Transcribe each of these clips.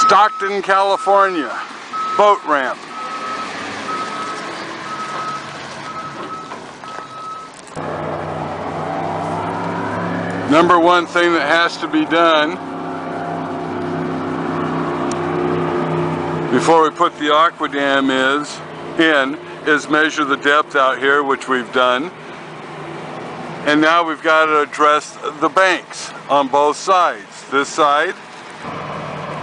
Stockton, California, boat ramp. Number one thing that has to be done before we put the AquaDam is measure the depth out here, which we've done. And now we've got to address the banks on both sides, this side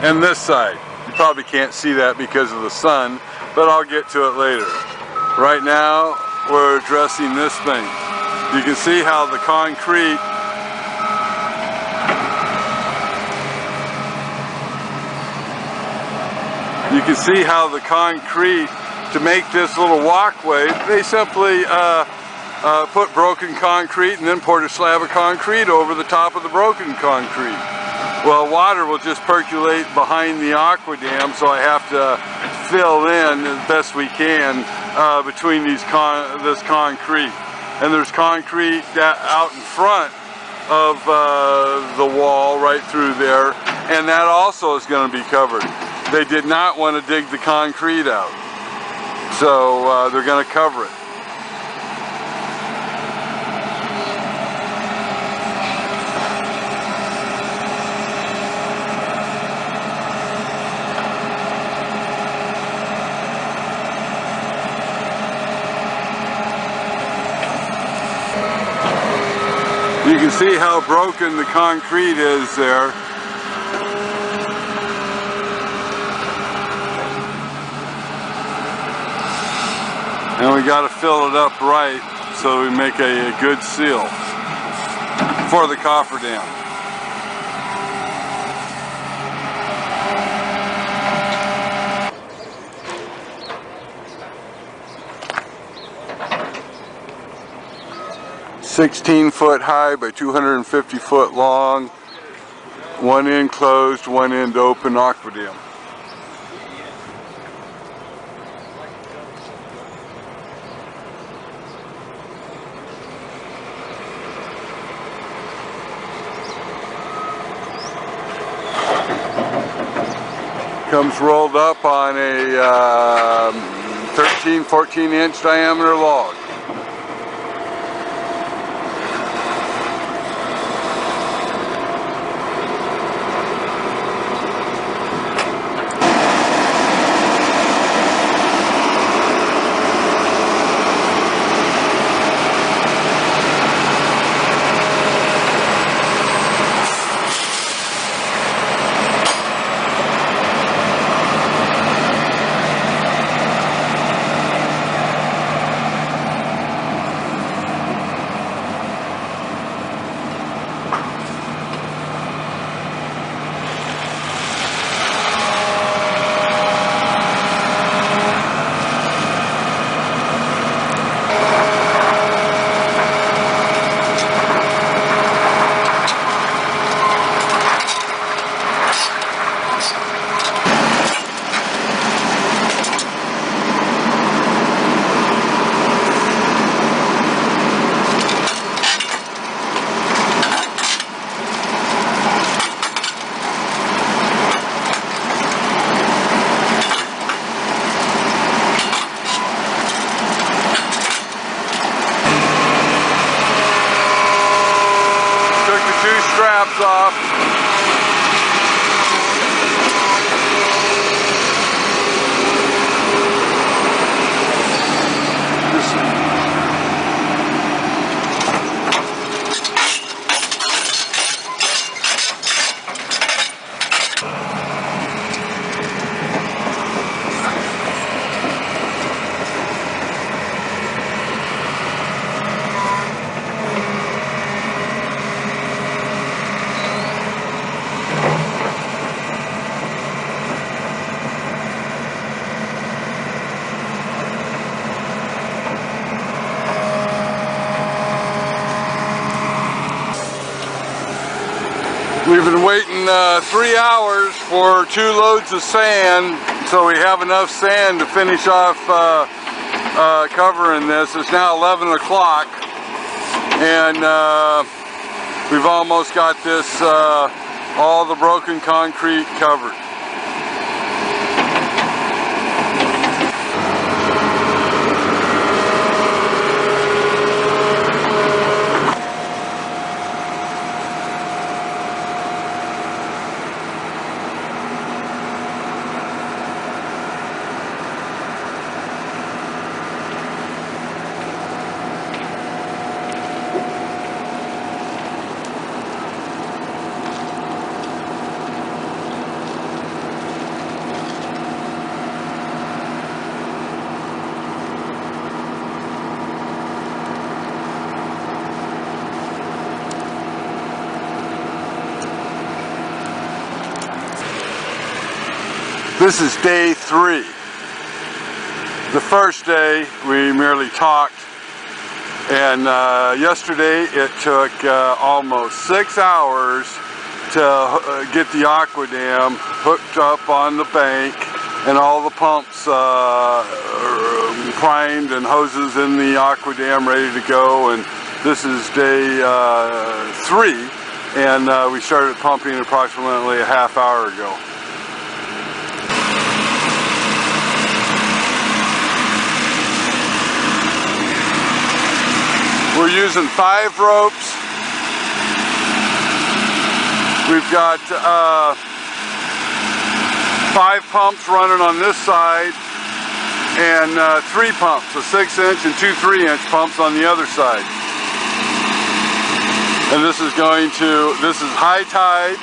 and this side. You probably can't see that because of the sun, but I'll get to it later. Right now we're addressing this bank. You can see how the concrete to make this little walkway, they simply put broken concrete and then poured a slab of concrete over the top of the broken concrete. Well, water will just percolate behind the AquaDam, so I have to fill in as best we can between this concrete. And there's concrete out in front of the wall right through there, and that also is going to be covered. They did not want to dig the concrete out, so they're going to cover it. You can see how broken the concrete is there. And we got to fill it up right so we make a good seal for the cofferdam. "16-foot high by 250-foot long, one end closed, one end open AquaDam." Comes rolled up on a 13-14 inch diameter log. Straps off. We've been waiting 3 hours for 2 loads of sand, so we have enough sand to finish off covering this. It's now 11 o'clock, and we've almost got this, all the broken concrete covered. This is day 3. The first day we merely talked, and yesterday it took almost 6 hours to get the AquaDam hooked up on the bank and all the pumps primed and hoses in the AquaDam ready to go. And this is day 3, and we started pumping approximately a half hour ago. We're using 5 ropes. We've got 5 pumps running on this side and 3 pumps, a 6-inch and 2 3-inch pumps on the other side. And this is high tide,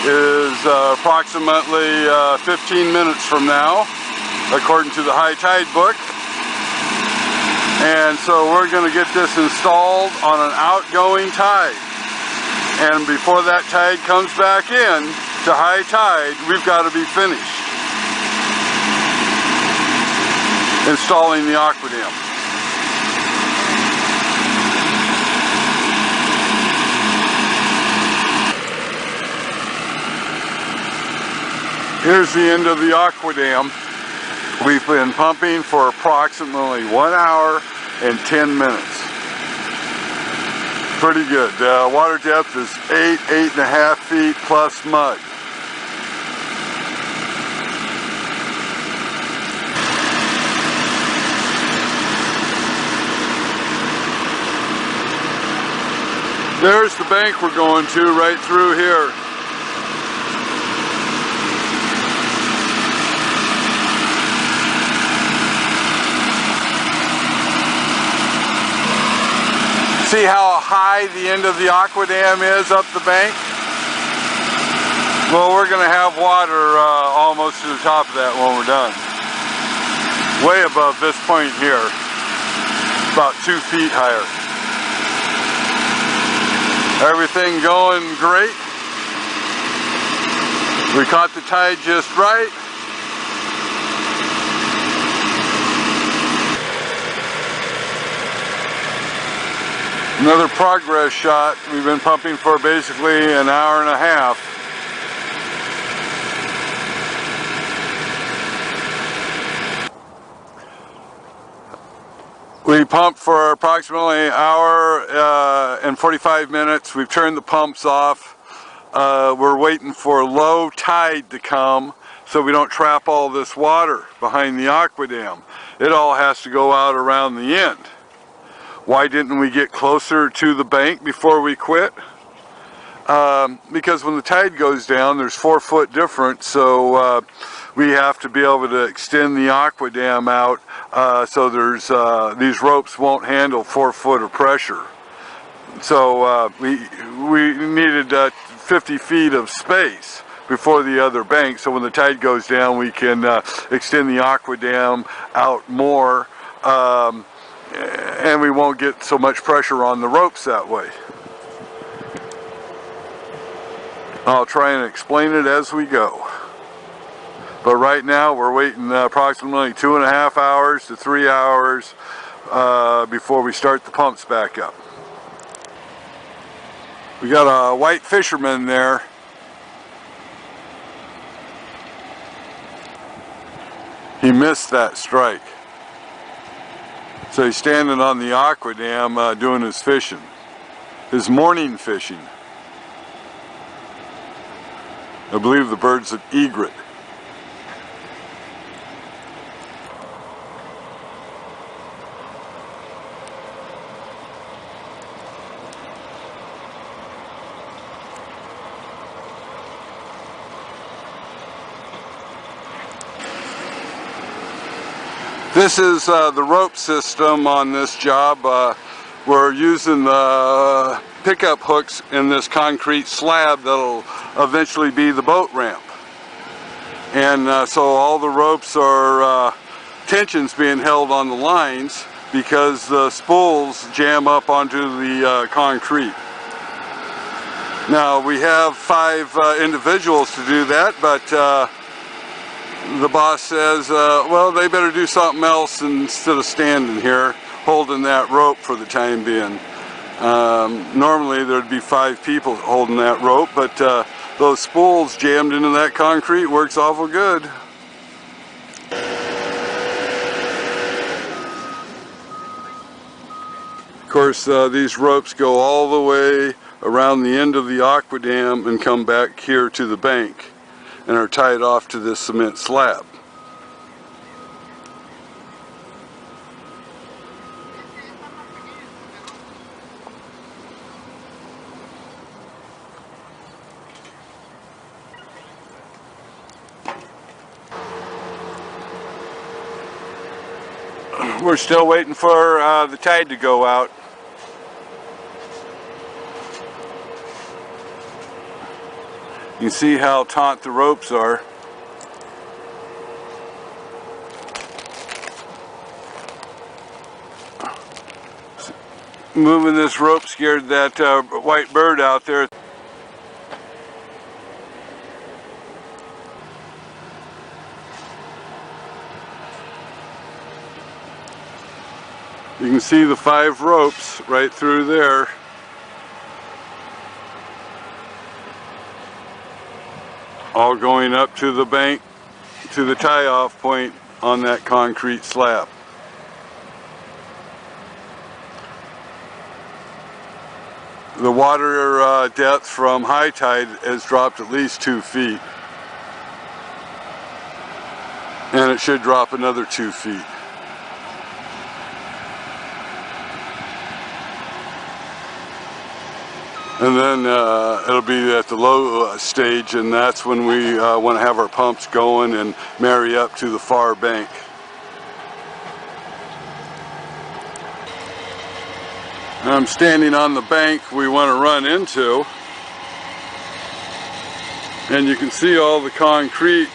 is approximately 15 minutes from now, according to the high tide book. And so we're going to get this installed on an outgoing tide. And before that tide comes back in to high tide, we've got to be finished installing the AquaDam. Here's the end of the AquaDam. We've been pumping for approximately 1 hour and 10 minutes. Pretty good. Water depth is 8.5 feet plus mud. There's the bank we're going to, right through here. See how high the end of the AquaDam is up the bank? Well, we're going to have water almost to the top of that when we're done. Way above this point here. About 2 feet higher. Everything going great. We caught the tide just right. Another progress shot. We've been pumping for basically an hour and a half. We pumped for approximately an hour and 45 minutes. We've turned the pumps off. We're waiting for low tide to come so we don't trap all this water behind the AquaDam. It all has to go out around the end. Why didn't we get closer to the bank before we quit? Because when the tide goes down, there's 4-foot difference, so we have to be able to extend the AquaDam out so there's these ropes won't handle 4 foot of pressure. So we needed 50 feet of space before the other bank, so when the tide goes down, we can extend the AquaDam out more. And we won't get so much pressure on the ropes that way. I'll try and explain it as we go. But right now we're waiting approximately 2.5 hours to 3 hours before we start the pumps back up. We got a white fisherman there. He missed that strike. So he's standing on the AquaDam doing his fishing, his morning fishing. I believe the bird's an egret. This is the rope system on this job. We're using the pickup hooks in this concrete slab that'll eventually be the boat ramp. And so all the ropes are tensions being held on the lines because the spools jam up onto the concrete. Now we have 5 individuals to do that, but the boss says, well, they better do something else instead of standing here holding that rope for the time being. Normally there'd be 5 people holding that rope, but those spools jammed into that concrete works awful good. Of course, these ropes go all the way around the end of the AquaDam and come back here to the bank and are tied off to this cement slab. We're still waiting for the tide to go out. You can see how taut the ropes are. Moving this rope scared that white bird out there. You can see the 5 ropes right through there. All going up to the bank, to the tie-off point on that concrete slab. The water depth from high tide has dropped at least 2 feet. And it should drop another 2 feet. And then it'll be at the low stage, and that's when we want to have our pumps going and marry up to the far bank. I'm standing on the bank we want to run into, and you can see all the concrete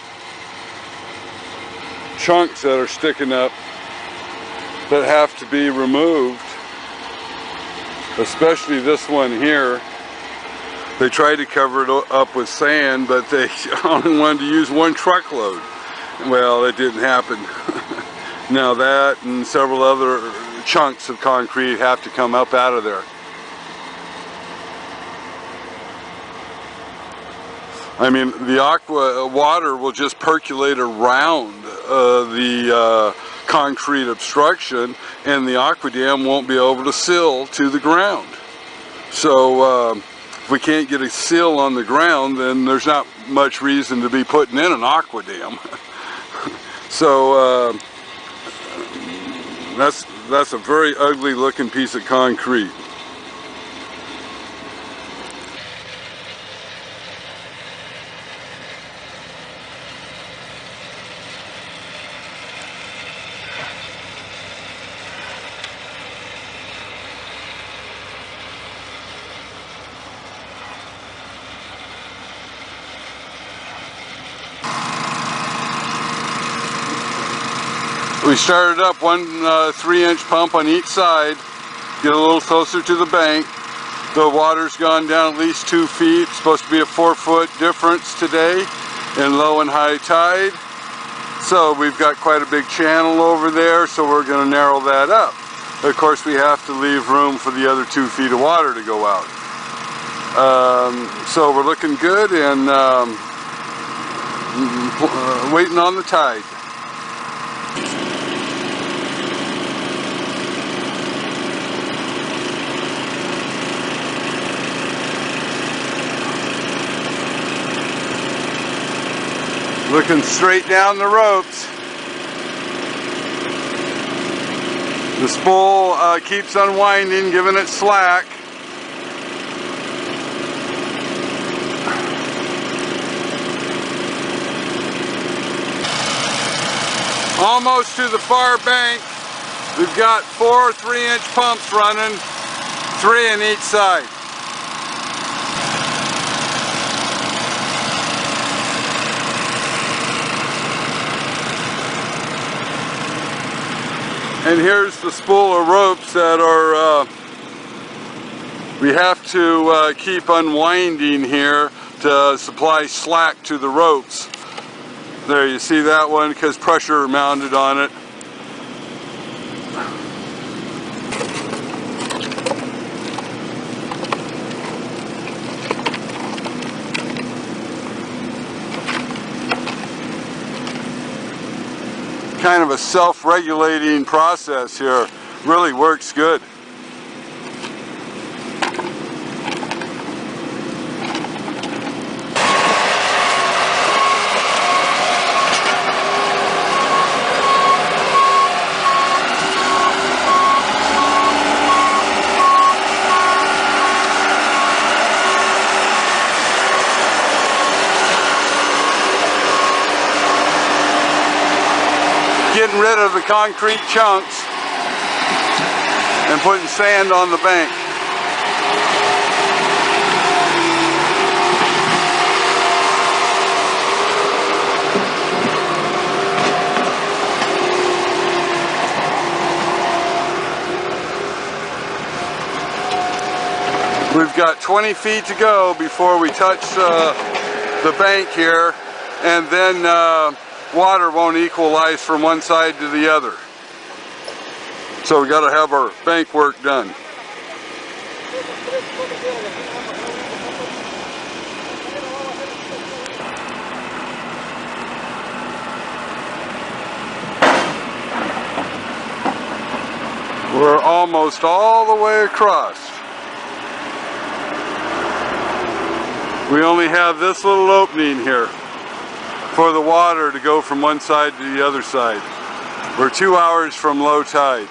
chunks that are sticking up that have to be removed, especially this one here. They tried to cover it up with sand, but they only wanted to use 1 truckload. Well, it didn't happen. Now that and several other chunks of concrete have to come up out of there. I mean, the water will just percolate around the concrete obstruction, and the AquaDam won't be able to seal to the ground. So if we can't get a seal on the ground, then there's not much reason to be putting in an AquaDam. So that's a very ugly looking piece of concrete. We started up 1 3-inch pump on each side, get a little closer to the bank. The water's gone down at least 2 feet. It's supposed to be a 4-foot difference today in low and high tide. So we've got quite a big channel over there, so we're going to narrow that up. Of course, we have to leave room for the other 2 feet of water to go out. So we're looking good and waiting on the tide. Looking straight down the ropes. The spool keeps unwinding, giving it slack. Almost to the far bank. We've got 4 3-inch pumps running, 3 on each side. And here's the spool of ropes that are, we have to keep unwinding here to supply slack to the ropes. There, you see that one because pressure mounted on it. Kind of a self-regulating process here. Really works good. Getting rid of the concrete chunks and putting sand on the bank. We've got 20 feet to go before we touch the bank here, and then water won't equalize from one side to the other. So we got to have our bank work done. We're almost all the way across. We only have this little opening here for the water to go from one side to the other side. We're 2 hours from low tide.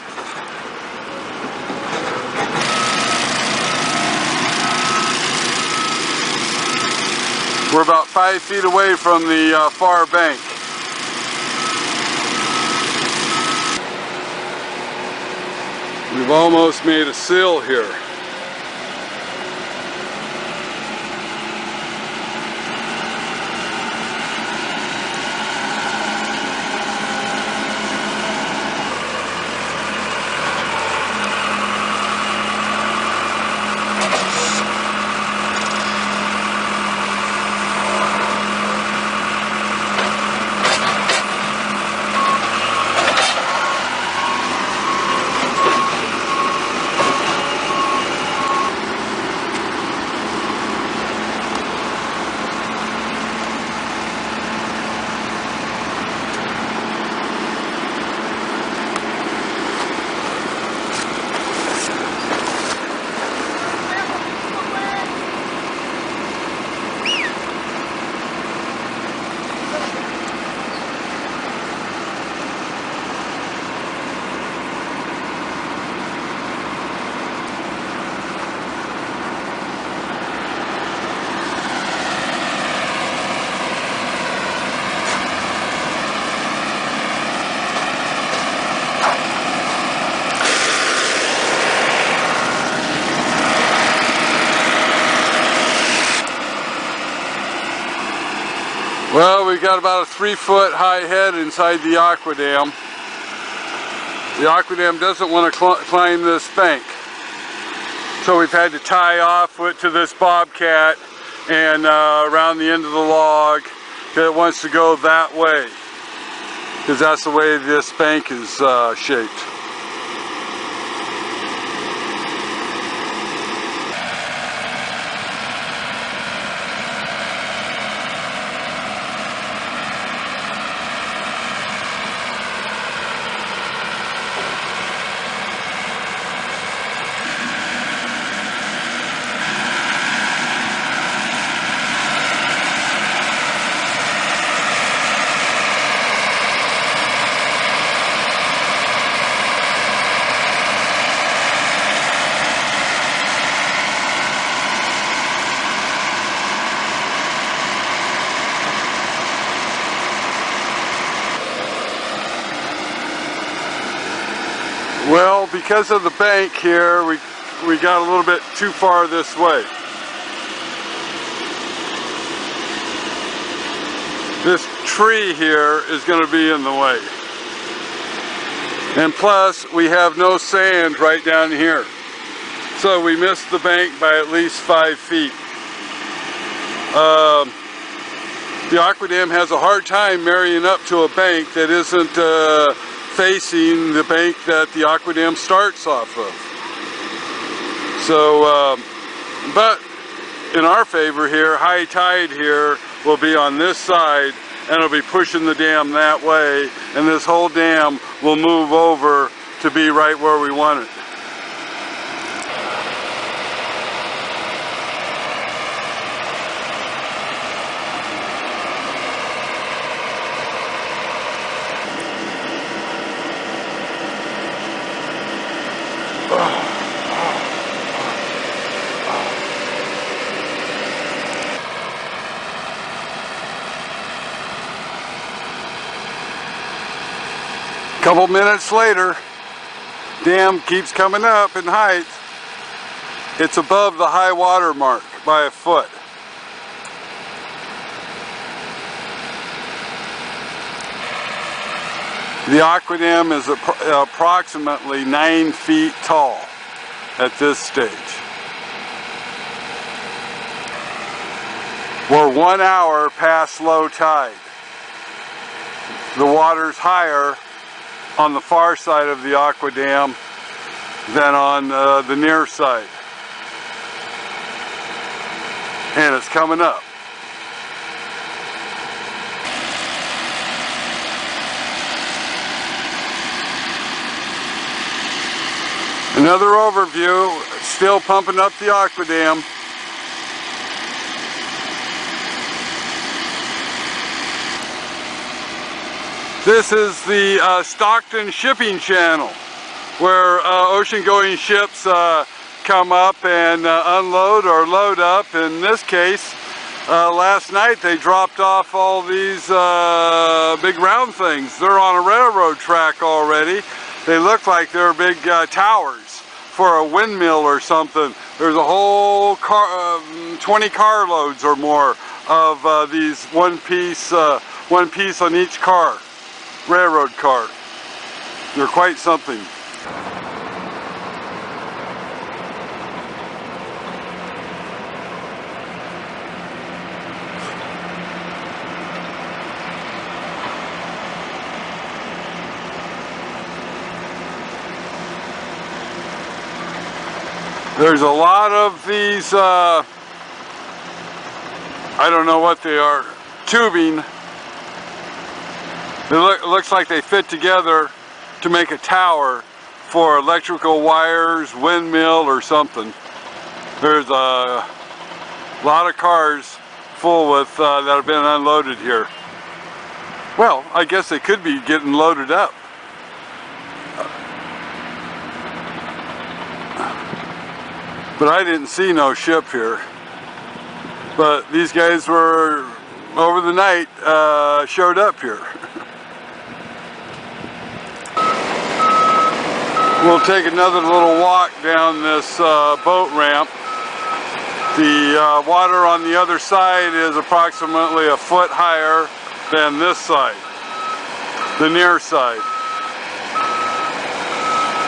We're about 5 feet away from the far bank. We've almost made a sill here. Well, we've got about a 3-foot high head inside the AquaDam. The AquaDam doesn't want to climb this bank. So we've had to tie off it to this bobcat and around the end of the log, because it wants to go that way, because that's the way this bank is shaped. Well, because of the bank here, we got a little bit too far this way. This tree here is going to be in the way. And plus, we have no sand right down here. So we missed the bank by at least 5 feet. The AquaDam has a hard time marrying up to a bank that isn't facing the bank that the AquaDam starts off of. So, but in our favor here, high tide here will be on this side, and it'll be pushing the dam that way, and this whole dam will move over to be right where we want it. Couple minutes later, dam keeps coming up in height. It's above the high water mark by a foot. The AquaDam is approximately 9 feet tall at this stage. We're 1 hour past low tide. The water's higher on the far side of the AquaDam than on the near side. And it's coming up. Another overview, still pumping up the AquaDam. This is the Stockton shipping channel, where ocean-going ships come up and unload or load up. In this case, last night they dropped off all these big round things. They're on a railroad track already. They look like they're big towers for a windmill or something. There's a whole 20 carloads or more of these one piece on each car. Railroad car. They're quite something. There's a lot of these, I don't know what they are, tubing. It looks like they fit together to make a tower for electrical wires, windmill, or something. There's a lot of cars full with that have been unloaded here. Well, I guess they could be getting loaded up. But I didn't see no ship here. But these guys were, over the night, showed up here. We'll take another little walk down this boat ramp. The water on the other side is approximately a foot higher than this side, the near side.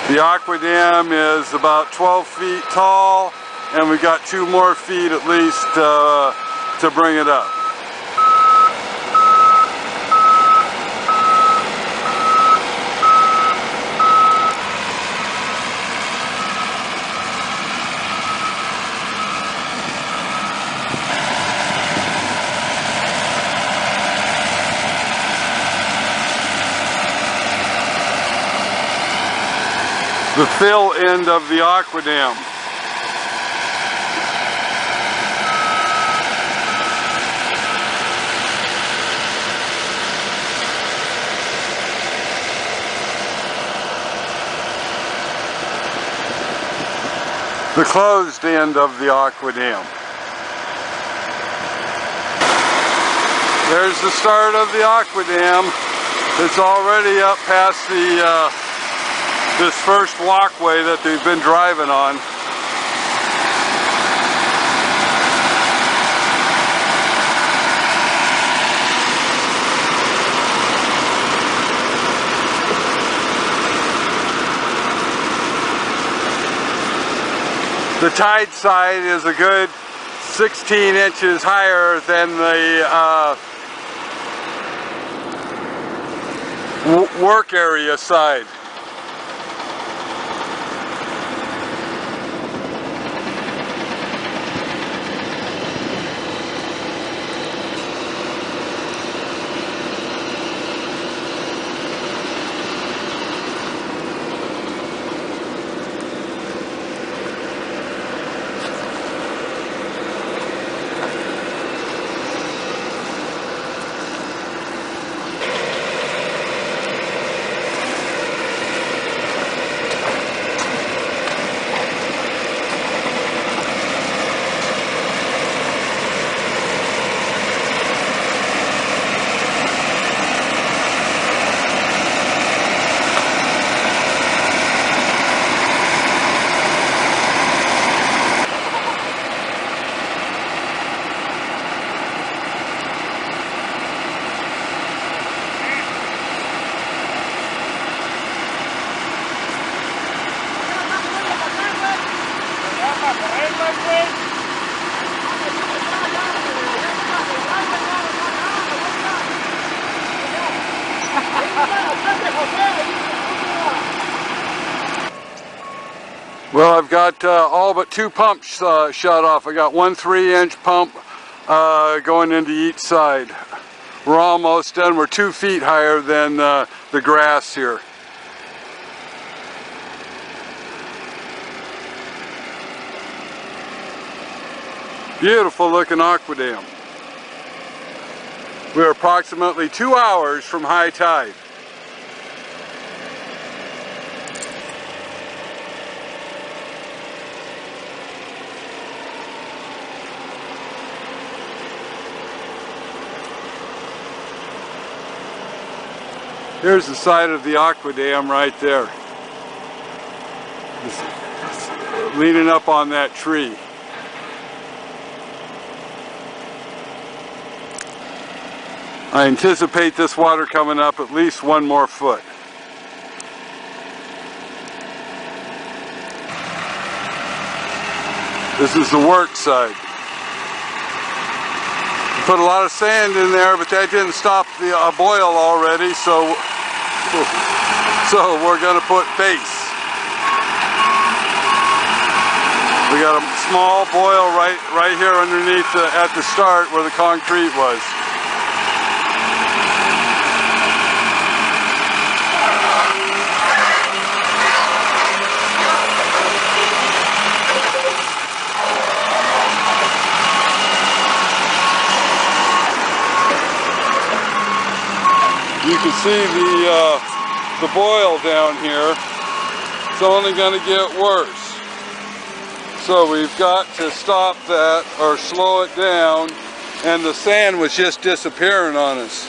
The AquaDam is about 12 feet tall, and we got 2 more feet at least to bring it up. The fill end of the AquaDam. The closed end of the AquaDam. There's the start of the AquaDam. It's already up past the this first walkway that they've been driving on. The tide side is a good 16 inches higher than the work area side. Well, I've got all but 2 pumps shut off. I got one 3-inch pump going into each side. We're almost done. We're 2 feet higher than the grass here. Beautiful looking AquaDam. We're approximately 2 hours from high tide. Here's the side of the AquaDam right there. It's leaning up on that tree. I anticipate this water coming up at least 1 more foot. This is the work side. Put a lot of sand in there, but that didn't stop the boil already, so we're going to put base. We got a small boil right here underneath at the start where the concrete was. You can see the boil down here. It's only going to get worse. So we've got to stop that or slow it down, and the sand was just disappearing on us.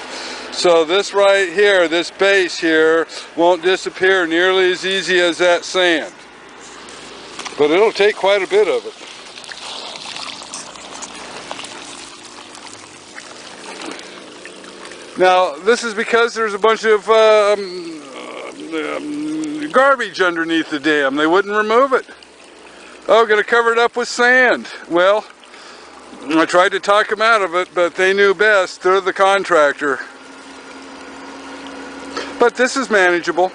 So this right here, this base here, won't disappear nearly as easy as that sand. But it'll take quite a bit of it. Now, this is because there's a bunch of garbage underneath the dam. They wouldn't remove it. Oh, gonna cover it up with sand. Well, I tried to talk them out of it, but they knew best. They're the contractor. But this is manageable.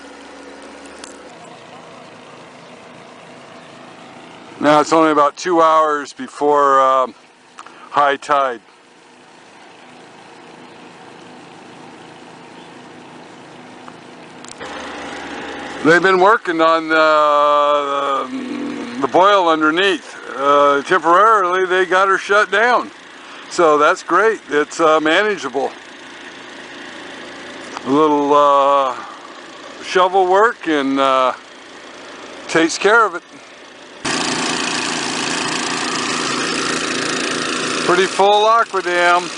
Now it's only about 2 hours before high tide. They've been working on the boil underneath. Temporarily, they got her shut down. So that's great. It's manageable. A little shovel work and takes care of it. Pretty full AquaDam.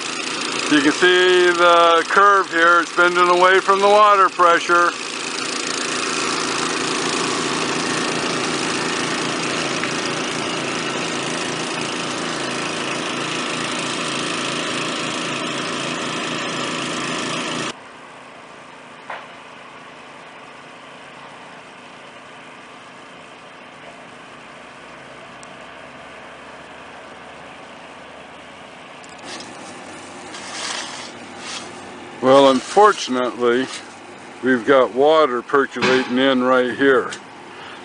You can see the curve here. It's bending away from the water pressure. Well, unfortunately, we've got water percolating in right here.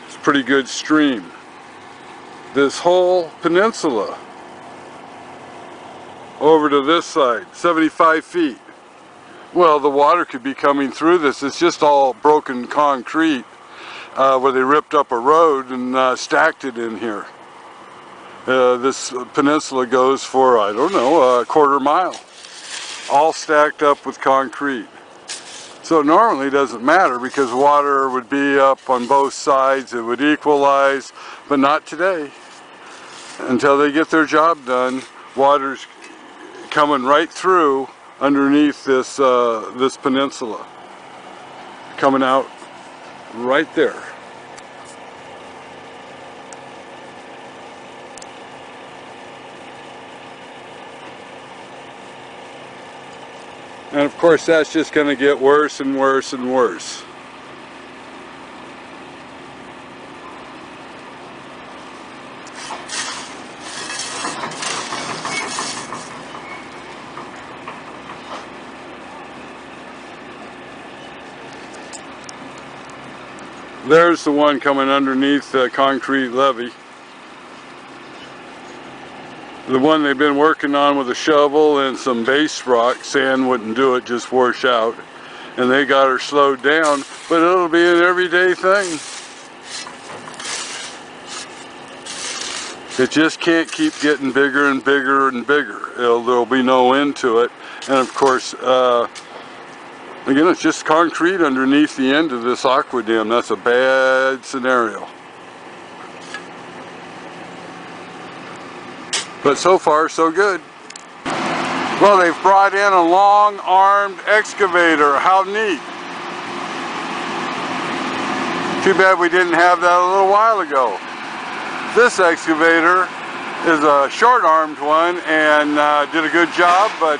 It's a pretty good stream. This whole peninsula over to this side, 75 feet. Well, the water could be coming through this. It's just all broken concrete where they ripped up a road and stacked it in here. This peninsula goes for, I don't know, a quarter mile. All stacked up with concrete. So it normally doesn't matter because water would be up on both sides. It would equalize, but not today. Until they get their job done, water's coming right through underneath this this peninsula, coming out right there. And of course that's just going to get worse and worse and worse. There's the one coming underneath the concrete levee. The one they've been working on with a shovel and some base rock. Sand wouldn't do it, just wash out. And they got her slowed down, but it'll be an everyday thing. It just can't keep getting bigger and bigger and bigger. There'll be no end to it. And of course, again, it's just concrete underneath the end of this AquaDam. That's a bad scenario. But so far, so good. Well, they've brought in a long-armed excavator. How neat. Too bad we didn't have that a little while ago. This excavator is a short-armed one and did a good job, but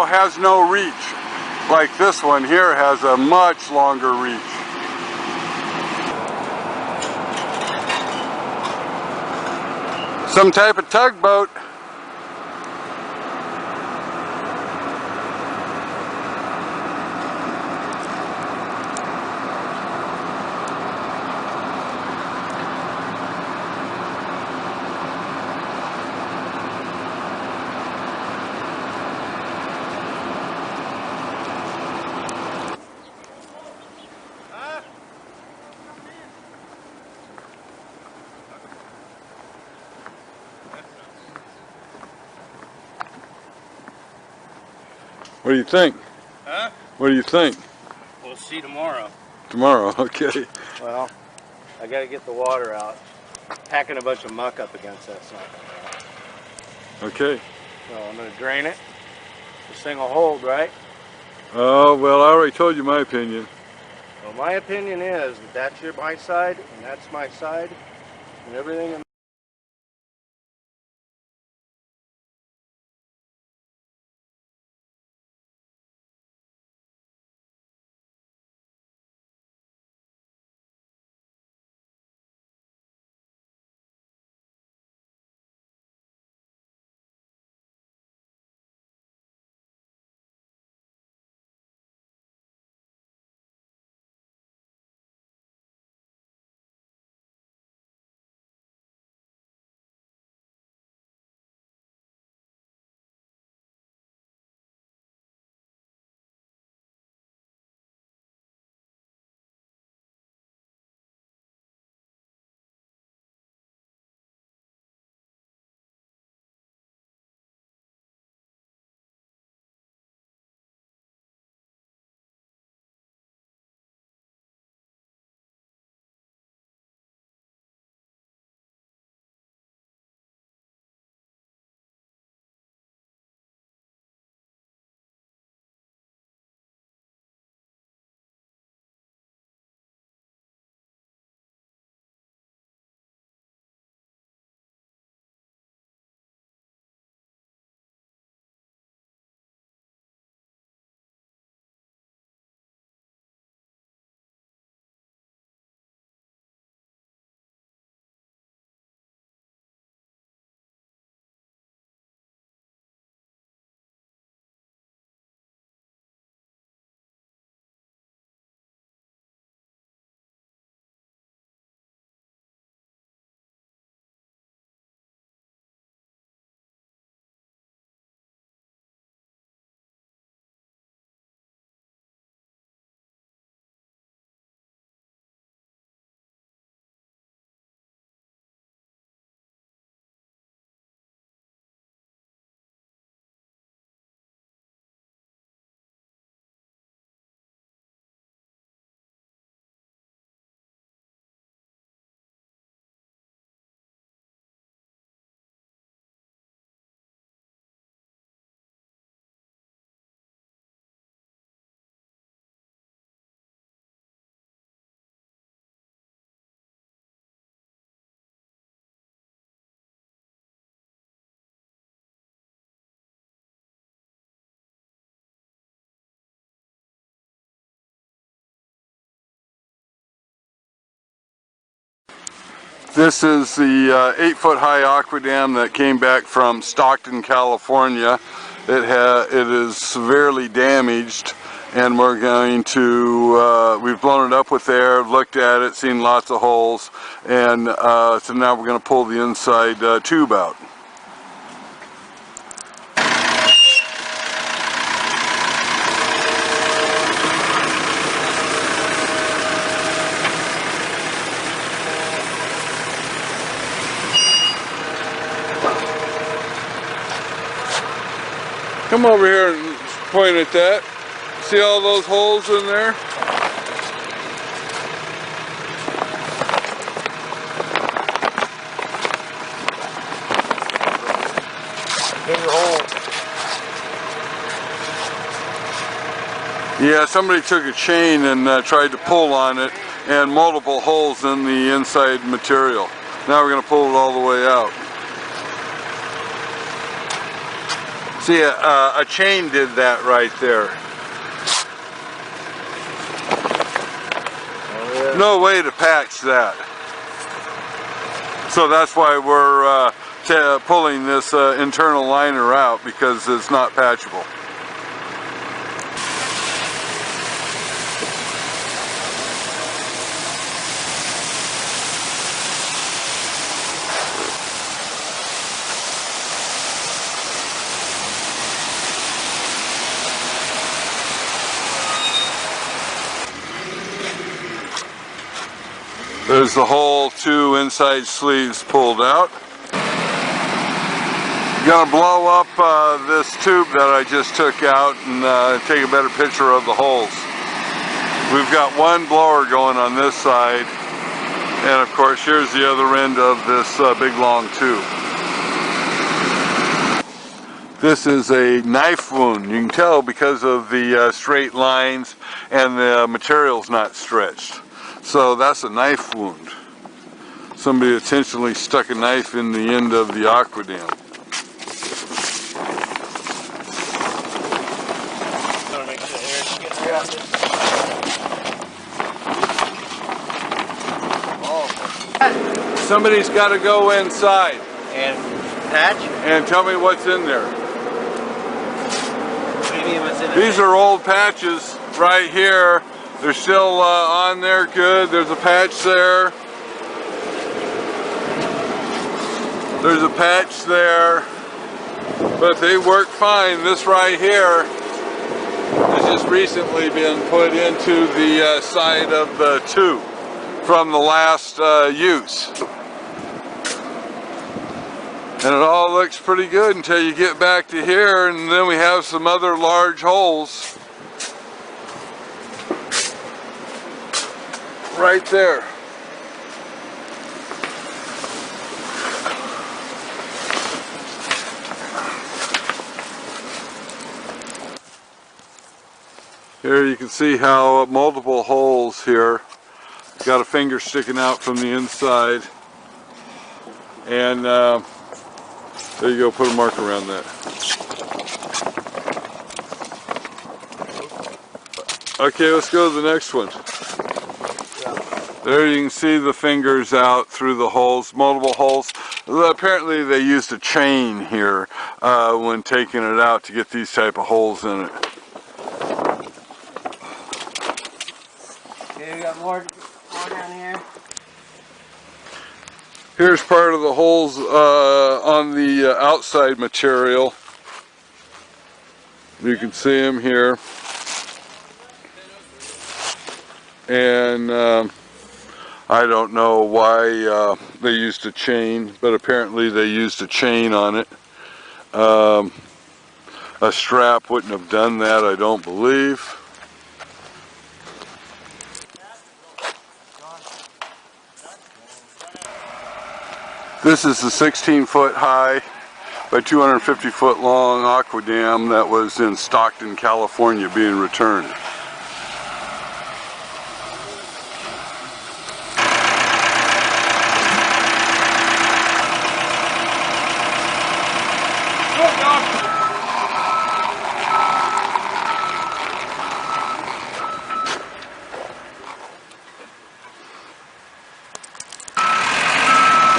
has no reach. Like this one here has a much longer reach. Some type of tugboat. What do you think? Huh? What do you think? We'll see tomorrow. Tomorrow, okay. Well, I gotta get the water out. Packing a bunch of muck up against that's not gonna help. Okay. So I'm gonna drain it. This thing will hold, right? Oh, well, I already told you my opinion. Well, my opinion is that that's my side and that's my side, and everything in This is the 8-foot high AquaDam that came back from Stockton, California. It is severely damaged, and we're going to, we've blown it up with air, looked at it, seen lots of holes, and so now we're going to pull the inside tube out. Come over here and point at that. See all those holes in there? Bigger hole. Yeah, somebody took a chain and tried to pull on it, and multiple holes in the inside material. Now we're going to pull it all the way out. See, a chain did that right there. Oh, yeah. No way to patch that. So that's why we're pulling this internal liner out, because it's not patchable. There's the whole 2 inside sleeves pulled out. Gonna blow up this tube that I just took out and take a better picture of the holes. We've got one blower going on this side, and of course here's the other end of this big long tube. This is a knife wound. You can tell because of the straight lines and the material's not stretched. So that's a knife wound. Somebody intentionally stuck a knife in the end of the AquaDam. Somebody's got to go inside And patch? and tell me what's in there. What do you mean what's in there? These are old patches right here. They're still on there good. There's a patch there. There's a patch there. But they work fine. This right here has just recently been put into the side of the tube from the last use. And it all looks pretty good until you get back to here, and then we have some other large holes right there. Here you can see how multiple holes here. Got a finger sticking out from the inside, and there you go, put a mark around that. Okay, let's go to the next one. There you can see the fingers out through the holes, multiple holes. Apparently they used a chain here when taking it out to get these type of holes in it. Okay, we got more down here. Here's part of the holes on the outside material. You can see them here. And I don't know why they used a chain, but apparently they used a chain on it. A strap wouldn't have done that, I don't believe. This is the 16-foot high by 250-foot long AquaDam that was in Stockton, California, being returned.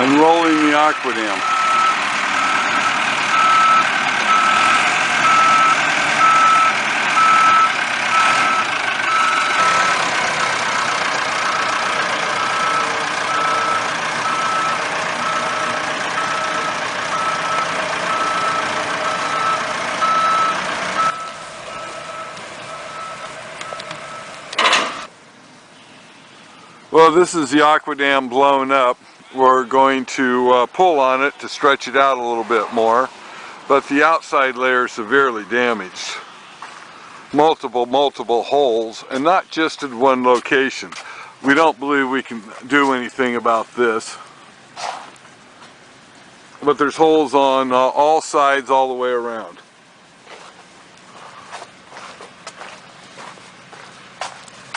Unrolling the AquaDam. Well, this is the AquaDam blown up. We're going to pull on it to stretch it out a little bit more, but the outside layer is severely damaged. Multiple holes, and not just in one location. We don't believe we can do anything about this, but there's holes on all sides all the way around.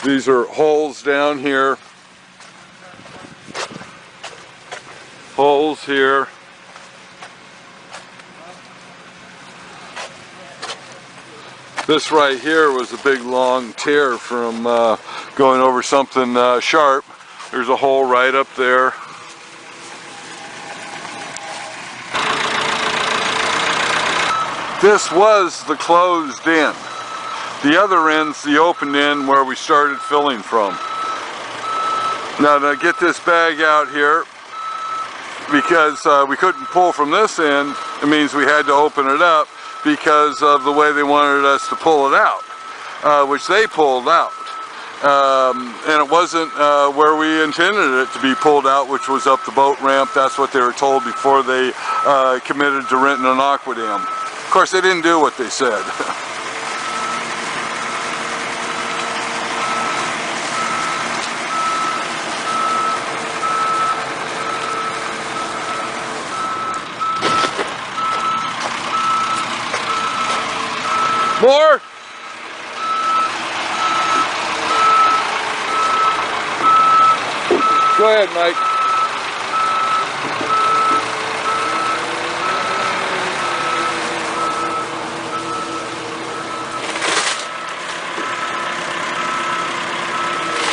These are holes down here, holes here, this right here was a big long tear from going over something sharp. There's a hole right up there. This was the closed end. The other end's the open end where we started filling from. Now to get this bag out here, because we couldn't pull from this end, it means we had to open it up because of the way they wanted us to pull it out, which they pulled out. And it wasn't where we intended it to be pulled out, which was up the boat ramp. That's what they were told before they committed to renting an AquaDam. Of course, they didn't do what they said. More? Go ahead, Mike.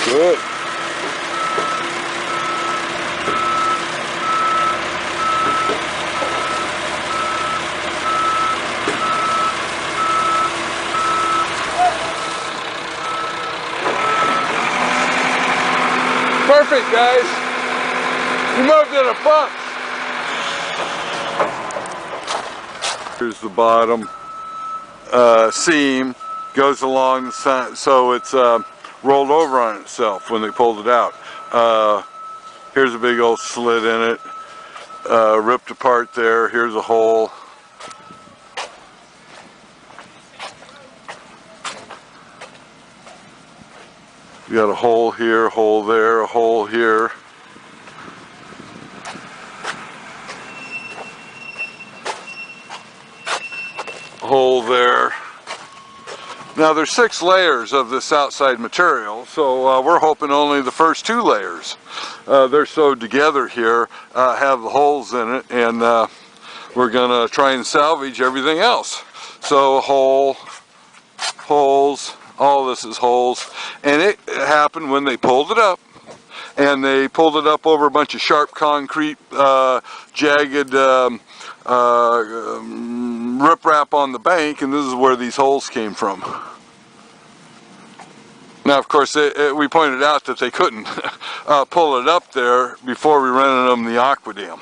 Good. Perfect, guys. You moved it a bunch. Here's the bottom seam, goes along the side, so it's rolled over on itself when they pulled it out. Here's a big old slit in it, ripped apart there. Here's a hole. You got a hole here, a hole there, a hole here. Hole there. Now there's 6 layers of this outside material, so we're hoping only the first 2 layers. They're sewed together here, have the holes in it, and we're gonna try and salvage everything else. So hole, holes, all this is holes, and it happened when they pulled it up, and they pulled it up over a bunch of sharp concrete, jagged riprap on the bank, and this is where these holes came from. Now, of course, we pointed out that they couldn't pull it up there before we rented them the AquaDam,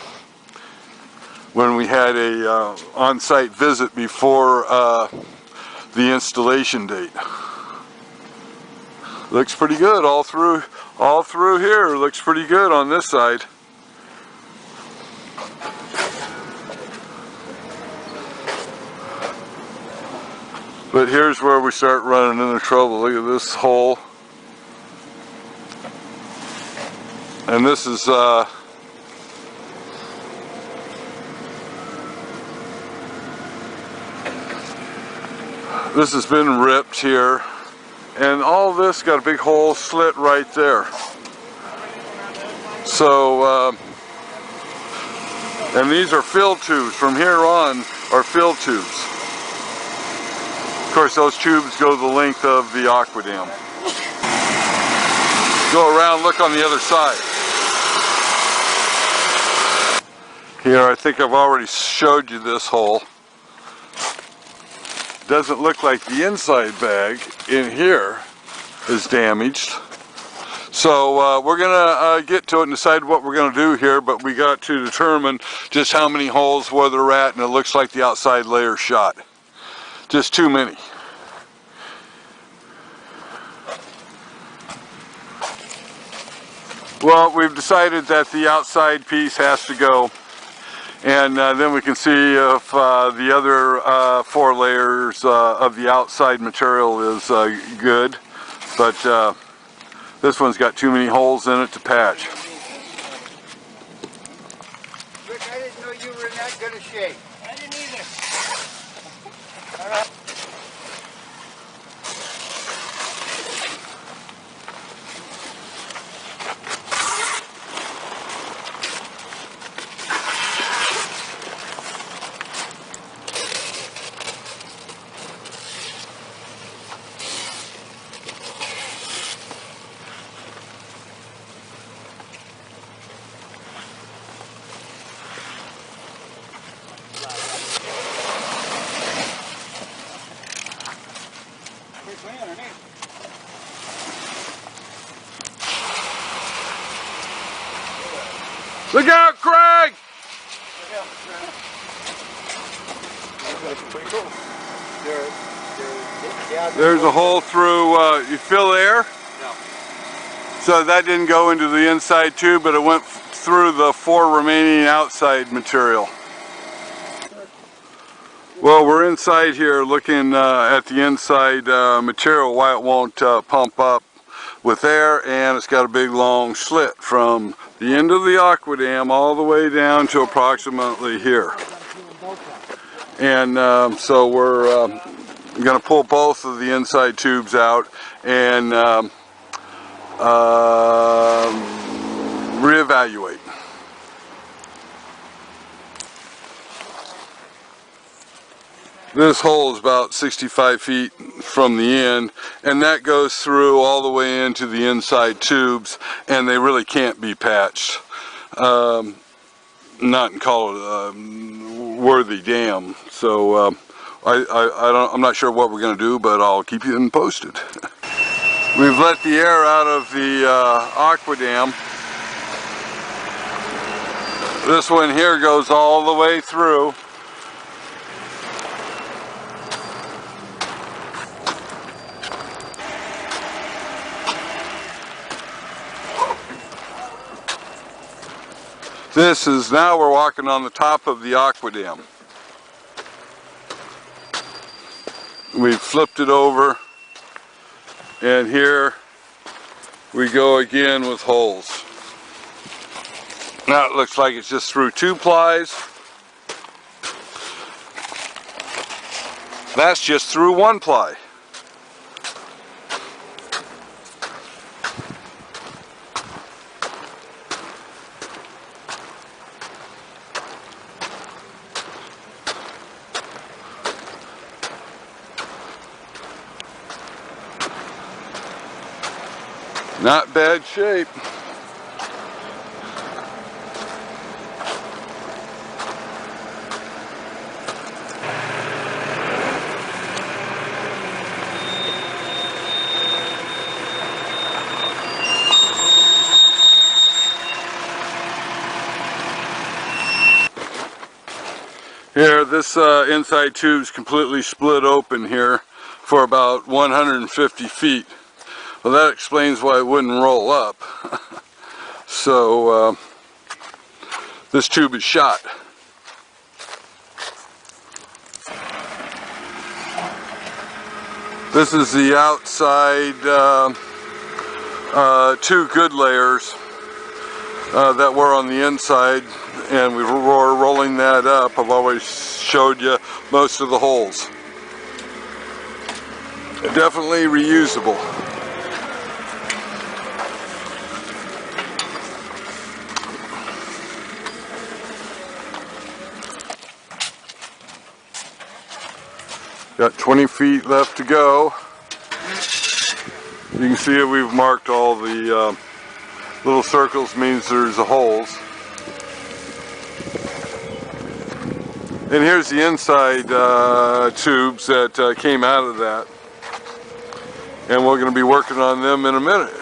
when we had a on-site visit before the installation date. Looks pretty good all through here. Looks pretty good on this side. But here's where we start running into trouble. Look at this hole. And this is this has been ripped here. And all this got a big hole slit right there. So, and these are fill tubes. From here on are fill tubes. Of course, those tubes go the length of the AquaDam. Go around, look on the other side. Here, I think I've already showed you this hole. Doesn't look like the inside bag in here is damaged. So we're gonna get to it and decide what we're gonna do here, but we got to determine just how many holes where they're at, and it looks like the outside layer shot. Just too many. Well, we've decided that the outside piece has to go, and then we can see if the other 4 layers of the outside material is good, but this one's got too many holes in it to patch. Rick, I didn't know you were in that good a shape. I didn't either. All right. Look out, Craig! There's a hole through, you feel the air? No. So that didn't go into the inside tube, but it went through the 4 remaining outside material. Well, we're inside here looking at the inside material, why it won't pump up with air, and it's got a big long slit from the end of the AquaDam all the way down to approximately here. And so we're going to pull both of the inside tubes out and reevaluate. This hole is about 65 feet from the end, and that goes through all the way into the inside tubes, and they really can't be patched. Not in Carlotta worthy dam. So I'm not sure what we're going to do, but I'll keep you posted. We've let the air out of the AquaDam. This one here goes all the way through. This is, now we're walking on the top of the AquaDam. We've flipped it over, and here we go again with holes. Now it looks like it's just through 2 plies. That's just through 1 ply. Not bad shape. Here, this inside tube's completely split open here for about 150 feet. Well, that explains why it wouldn't roll up. So this tube is shot. This is the outside 2 good layers that were on the inside, and we were rolling that up. I've always showed you most of the holes. Definitely reusable. Got 20 feet left to go. You can see we've marked all the little circles, means there's the holes. And here's the inside tubes that came out of that. And we're going to be working on them in a minute.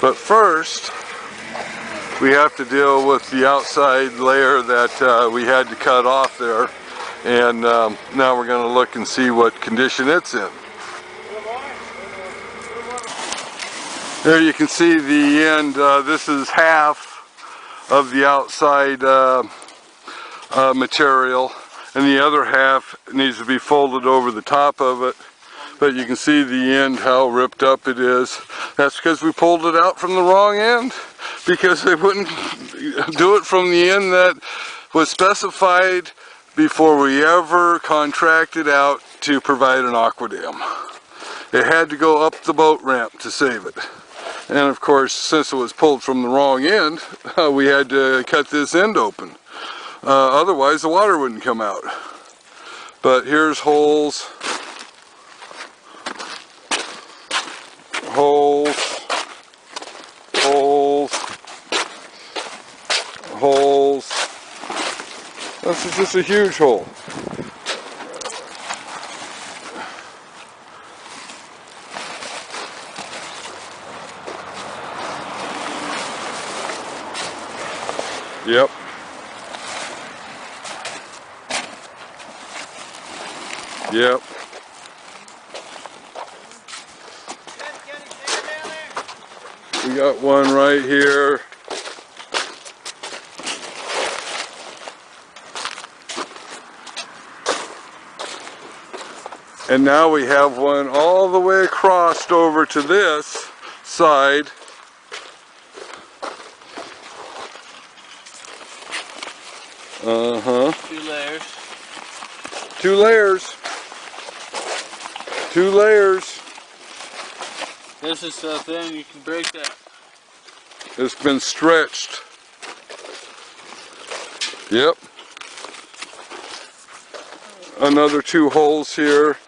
But first, we have to deal with the outside layer that we had to cut off there. And now we're going to look and see what condition it's in. There you can see the end. This is half of the outside material, and the other half needs to be folded over the top of it. But you can see the end, how ripped up it is. That's because we pulled it out from the wrong end, because they wouldn't do it from the end that was specified before we ever contracted out to provide an AquaDam. It had to go up the boat ramp to save it. And of course, since it was pulled from the wrong end, we had to cut this end open. Otherwise the water wouldn't come out. But here's holes, holes, holes, holes. This is just a huge hole. Yep. Yep. We got one right here. And now we have one all the way across over to this side. Uh-huh. 2 layers. 2 layers. 2 layers. This is so thin you can break that. It's been stretched. Yep. Another 2 holes here.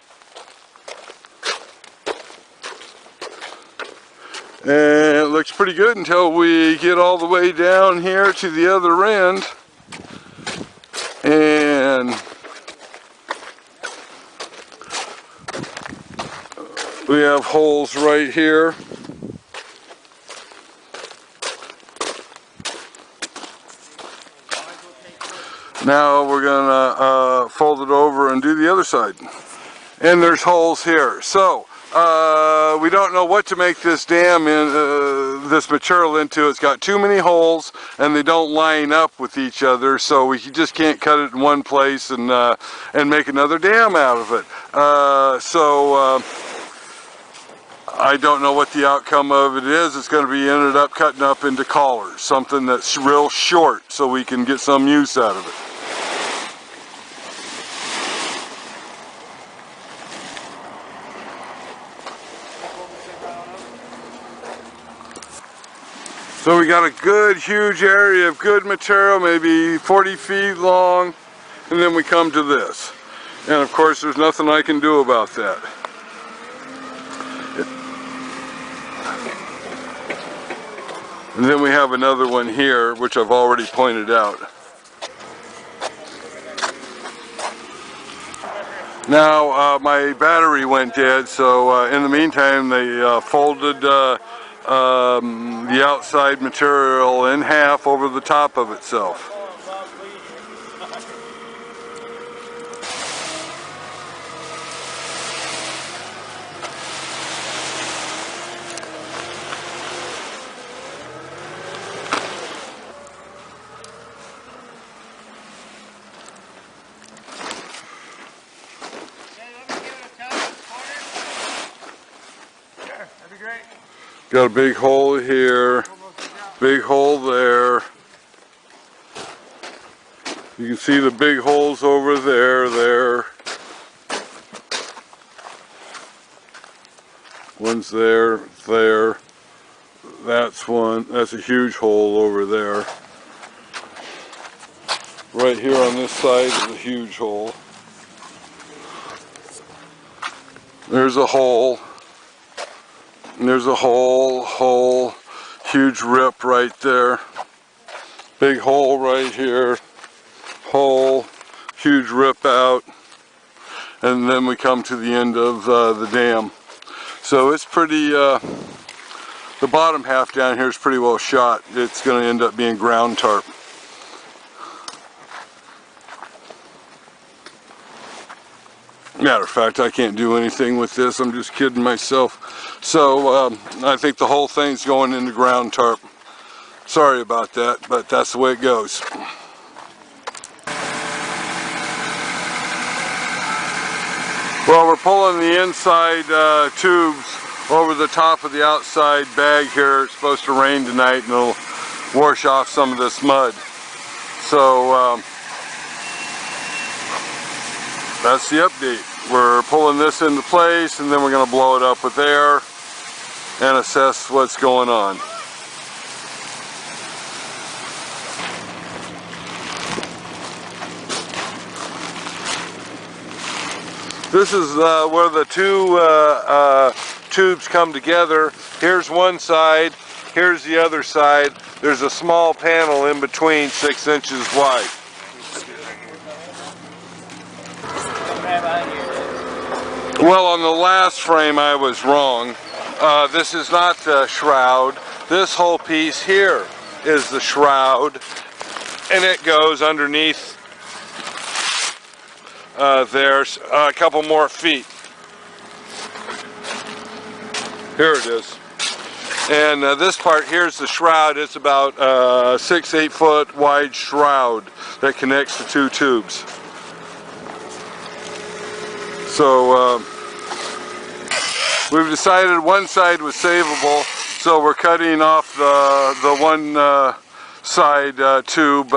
And it looks pretty good until we get all the way down here to the other end. And we have holes right here. Now we're gonna fold it over and do the other side. And there's holes here. So we don't know what to make this dam in, this material into. It's got too many holes and they don't line up with each other, so we just can't cut it in one place and make another dam out of it. I don't know what the outcome of it is. It's going to be ended up cutting up into collars, something that's real short so we can get some use out of it. So we got a good huge area of good material, maybe 40 feet long, and then we come to this. And of course there's nothing I can do about that. And then we have another one here, which I've already pointed out. Now my battery went dead, so in the meantime they folded the outside material in half over the top of itself. Got a big hole here, big hole there. You can see the big holes over there. One's there. That's one. That's a huge hole over there. Right here on this side is a huge hole. There's a hole. And there's a hole, huge rip right there. Big hole right here. hole, huge rip out, and then we come to the end of the dam. So it's pretty, the bottom half down here is pretty well shot. It's going to end up being ground tarp. Matter of fact, I can't do anything with this. I'm just kidding myself. So I think the whole thing's going into ground tarp. Sorry about that, but that's the way it goes. Well, we're pulling the inside tubes over the top of the outside bag here. It's supposed to rain tonight and it'll wash off some of this mud. So that's the update. We're pulling this into place and then we're going to blow it up with air and assess what's going on. This is where the two tubes come together. Here's one side, here's the other side. There's a small panel in between 6 inches wide. Well, on the last frame I was wrong. This is not the shroud. This whole piece here is the shroud, and it goes underneath there's a couple more feet. Here it is. And this part here is the shroud. It's about 6-8 foot wide shroud that connects the two tubes. So we've decided one side was savable, so we're cutting off the one side tube.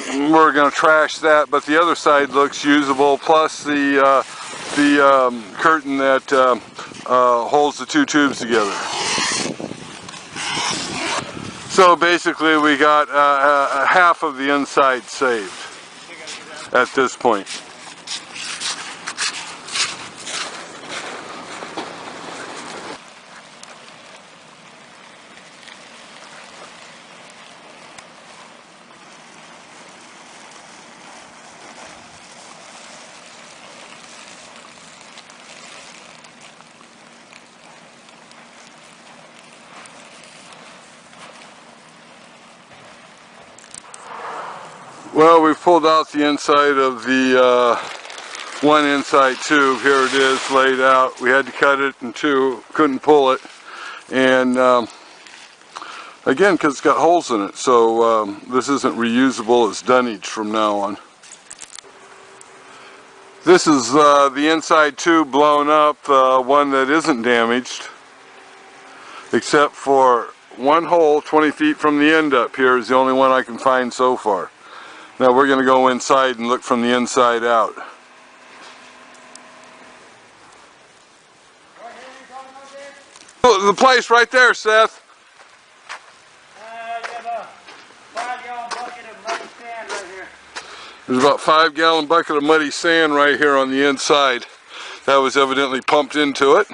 We're going to trash that, but the other side looks usable, plus the curtain that holds the two tubes together. So basically we got half of the inside saved at this point. Well, we've pulled out the inside of the one inside tube. Here it is laid out. We had to cut it in two, couldn't pull it. And again, because it's got holes in it, so this isn't reusable, it's dunnage from now on. This is the inside tube blown up, one that isn't damaged, except for one hole 20 feet from the end up here is the only one I can find so far. Now we're going to go inside and look from the inside out. The place right there, Seth. You have a 5-gallon bucket of muddy sand right here. There's about 5-gallon bucket of muddy sand right here on the inside. That was evidently pumped into it.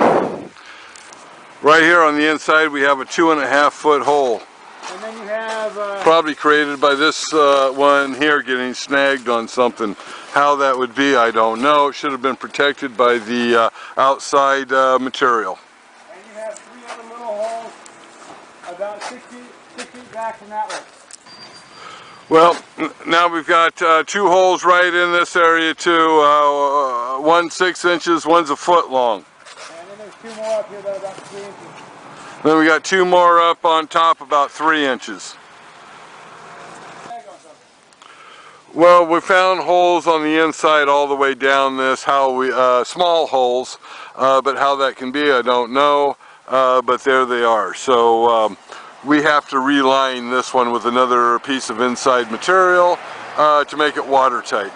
Right here on the inside we have a 2.5 foot hole. And then you have Probably created by this one here getting snagged on something. How that would be, I don't know. It should have been protected by the outside material. and you have 3 other little holes about 6 feet back from that one. Well, now we've got 2 holes right in this area too. One 6 inches, one's a foot long. And then there's 2 more up here that are about 3 inches. Then we got 2 more up on top about 3 inches. Well, we found holes on the inside all the way down this. How we small holes, but how that can be, I don't know. But there they are. So we have to reline this one with another piece of inside material to make it watertight.